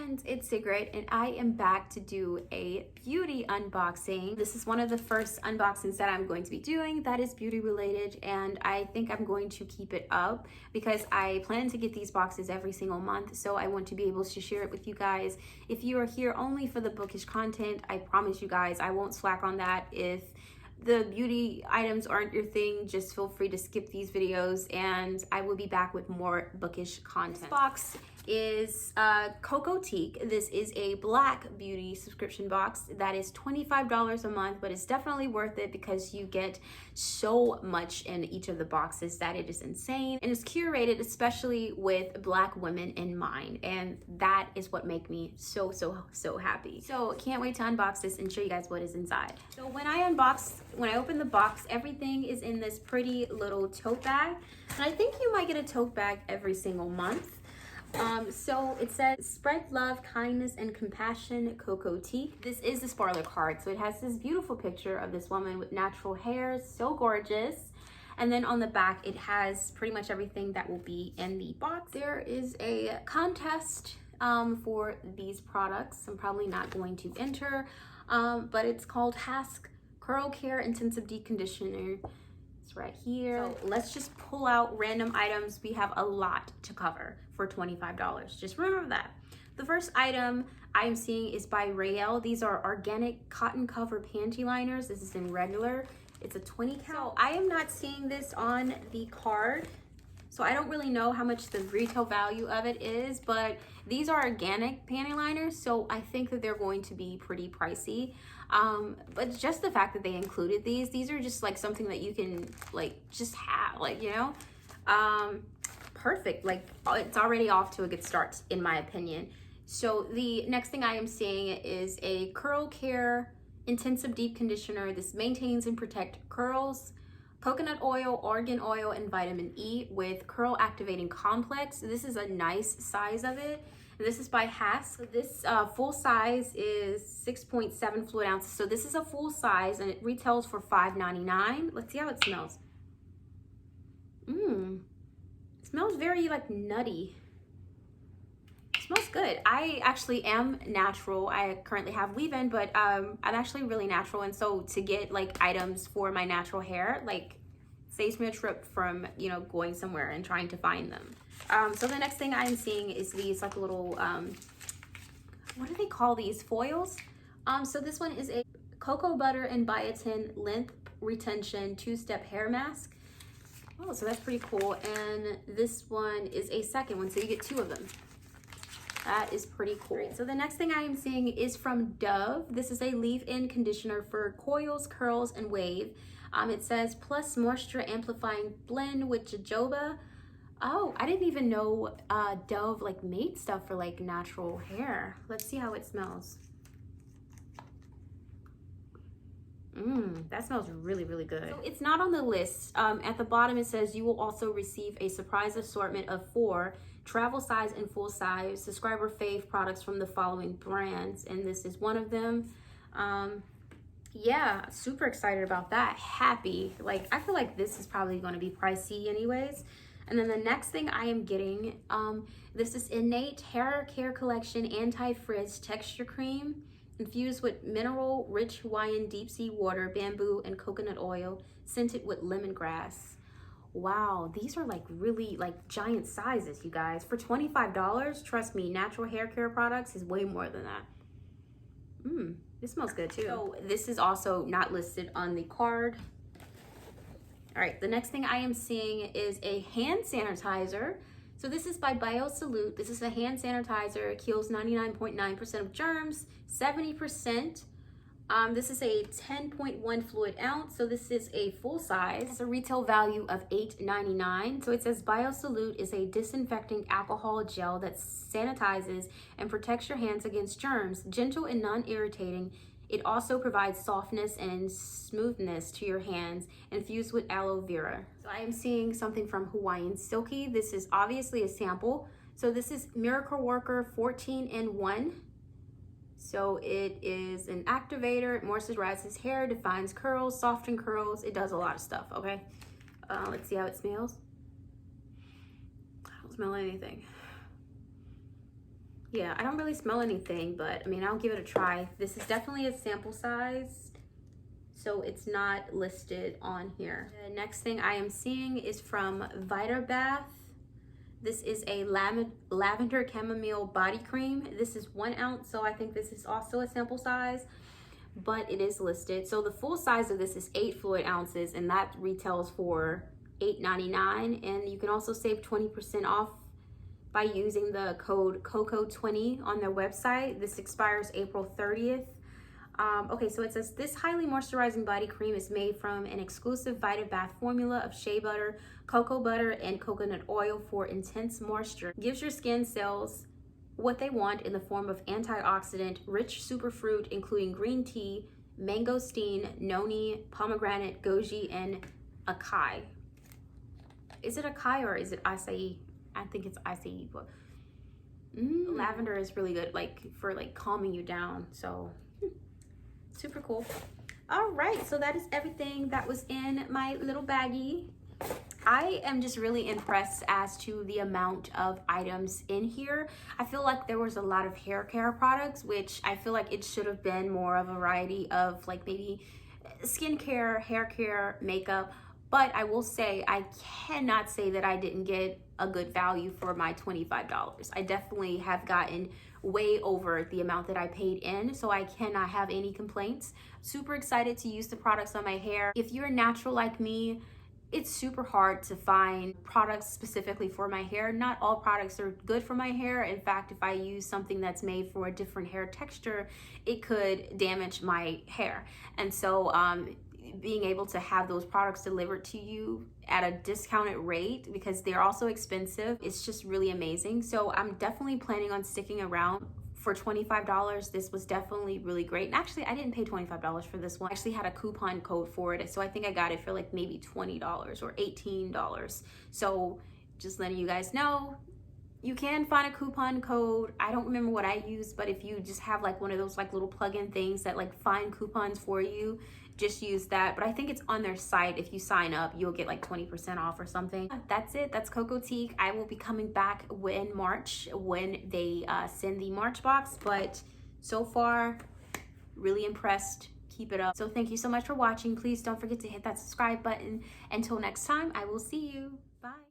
friends, it's Sigrid and I am back to do a beauty unboxing. This is one of the first unboxings that I'm going to be doing that is beauty related, and I think I'm going to keep it up because I plan to get these boxes every single month, so I want to be able to share it with you guys. If you are here only for the bookish content, I promise you guys I won't slack on that. If the beauty items aren't your thing, just feel free to skip these videos and I will be back with more bookish content. This box is Cocotique. This is a black beauty subscription box that is $25 a month, but it's definitely worth it because you get so much in each of the boxes that it is insane, and it's curated especially with black women in mind, and that is what makes me so happy. So can't wait to unbox this and show you guys what is inside. So when I open the box, everything is in this pretty little tote bag, and I think you might get a tote bag every single month. So it says spread love, kindness, and compassion, Cocotique. This is the spoiler card, so it has this beautiful picture of this woman with natural hair, so gorgeous. And then on the back it has pretty much everything that will be in the box. There is a contest for these products. I'm probably not going to enter, but it's called Hask Curl Care Intensive Deep Conditioner. It's right here. So let's just pull out random items. We have a lot to cover for $25. Just remember that. The first item I am seeing is by Rael. These are organic cotton cover panty liners. This is in regular. It's a 20 count. I am not seeing this on the card, so I don't really know how much the retail value of it is, but these are organic panty liners, so I think that they're going to be pretty pricey. But just the fact that they included these are just like something that you can like just have, like, you know, perfect. Like, it's already off to a good start in my opinion. So the next thing I am seeing is a Curl Care Intensive Deep Conditioner. This maintains and protect curls, coconut oil, argan oil, and vitamin E with curl activating complex. This is a nice size of it. And this is by Hask. So this full size is 6.7 fluid ounces. So this is a full size and it retails for $5.99. Let's see how it smells. It smells very like nutty. It smells good. I actually am natural. I currently have leave-in, but I'm actually really natural, and so to get like items for my natural hair like saves me a trip from, you know, going somewhere and trying to find them. So the next thing I'm seeing is these like little what do they call these, foils? So this one is a cocoa butter and biotin length retention 2-step hair mask. Oh, so that's pretty cool. And this one is a second one, so you get 2 of them. That is pretty cool. Great. So the next thing I am seeing is from Dove. This is a leave-in conditioner for coils, curls, and wave. It says plus moisture amplifying blend with jojoba. Oh, I didn't even know Dove like made stuff for like natural hair. Let's see how it smells. That smells really good. So it's not on the list. At the bottom it says you will also receive a surprise assortment of 4 travel size and full size subscriber fave products from the following brands, and this is one of them. Yeah, super excited about that. Happy. Like, I feel like this is probably going to be pricey anyways. And then the next thing I am getting, this is Innate Hair Care Collection Anti-Frizz Texture Cream infused with mineral rich Hawaiian deep sea water, bamboo, and coconut oil, scented with lemongrass. Wow, these are like really like giant sizes, you guys. For $25, trust me, natural hair care products is way more than that. This smells good too. So this is also not listed on the card. All right, the next thing I am seeing is a hand sanitizer. So this is by BioSalute. This is a hand sanitizer. It kills 99.9% of germs, 70%. This is a 10.1 fluid ounce. So this is a full size. It's a retail value of $8.99. So it says BioSalute is a disinfecting alcohol gel that sanitizes and protects your hands against germs, gentle and non-irritating. It also provides softness and smoothness to your hands, infused with aloe vera. So I am seeing something from Hawaiian Silky. This is obviously a sample. So this is Miracle Worker 14-in-1. So it is an activator, it moisturizes hair, defines curls, softens curls. It does a lot of stuff, okay? Let's see how it smells. I don't smell anything. Yeah, I don't really smell anything, but I mean, I'll give it a try. This is definitely a sample size, so it's not listed on here. The next thing I am seeing is from Vitabath. This is a lavender chamomile body cream. This is 1 ounce, so I think this is also a sample size, but it is listed. So the full size of this is 8 fluid ounces, and that retails for $8.99. And you can also save 20% off by using the code COCO20 on their website. This expires April 30th. Okay, so it says this highly moisturizing body cream is made from an exclusive Vitabath formula of shea butter, cocoa butter, and coconut oil for intense moisture. Gives your skin cells what they want in the form of antioxidant, rich superfruit, including green tea, mangosteen, noni, pomegranate, goji, and acai. Is it acai or is it acai? I think it's acai, but lavender is really good, like for like calming you down. So super cool. All right, so that is everything that was in my little baggie. I am just really impressed as to the amount of items in here. I feel like there was a lot of hair care products, which I feel like it should have been more of a variety of like maybe skincare, hair care, makeup. But I will say, I cannot say that I didn't get a good value for my $25. I definitely have gotten way over the amount that I paid in, so I cannot have any complaints. Super excited to use the products on my hair. If you're natural like me, it's super hard to find products specifically for my hair. Not all products are good for my hair. In fact, if I use something that's made for a different hair texture, it could damage my hair. And so being able to have those products delivered to you at a discounted rate, because they're also expensive, it's just really amazing. So I'm definitely planning on sticking around. For $25, this was definitely really great. And actually, I didn't pay $25 for this one. I actually had a coupon code for it, so I think I got it for like maybe $20 or $18. So just letting you guys know, you can find a coupon code. I don't remember what I used, but if you just have like one of those like little plug-in things that like find coupons for you, just use that. But I think it's on their site. If you sign up, you'll get like 20% off or something. That's it. That's Cocotique. I will be coming back in March when they send the March box. But so far, really impressed. Keep it up. So thank you so much for watching. Please don't forget to hit that subscribe button. Until next time, I will see you. Bye.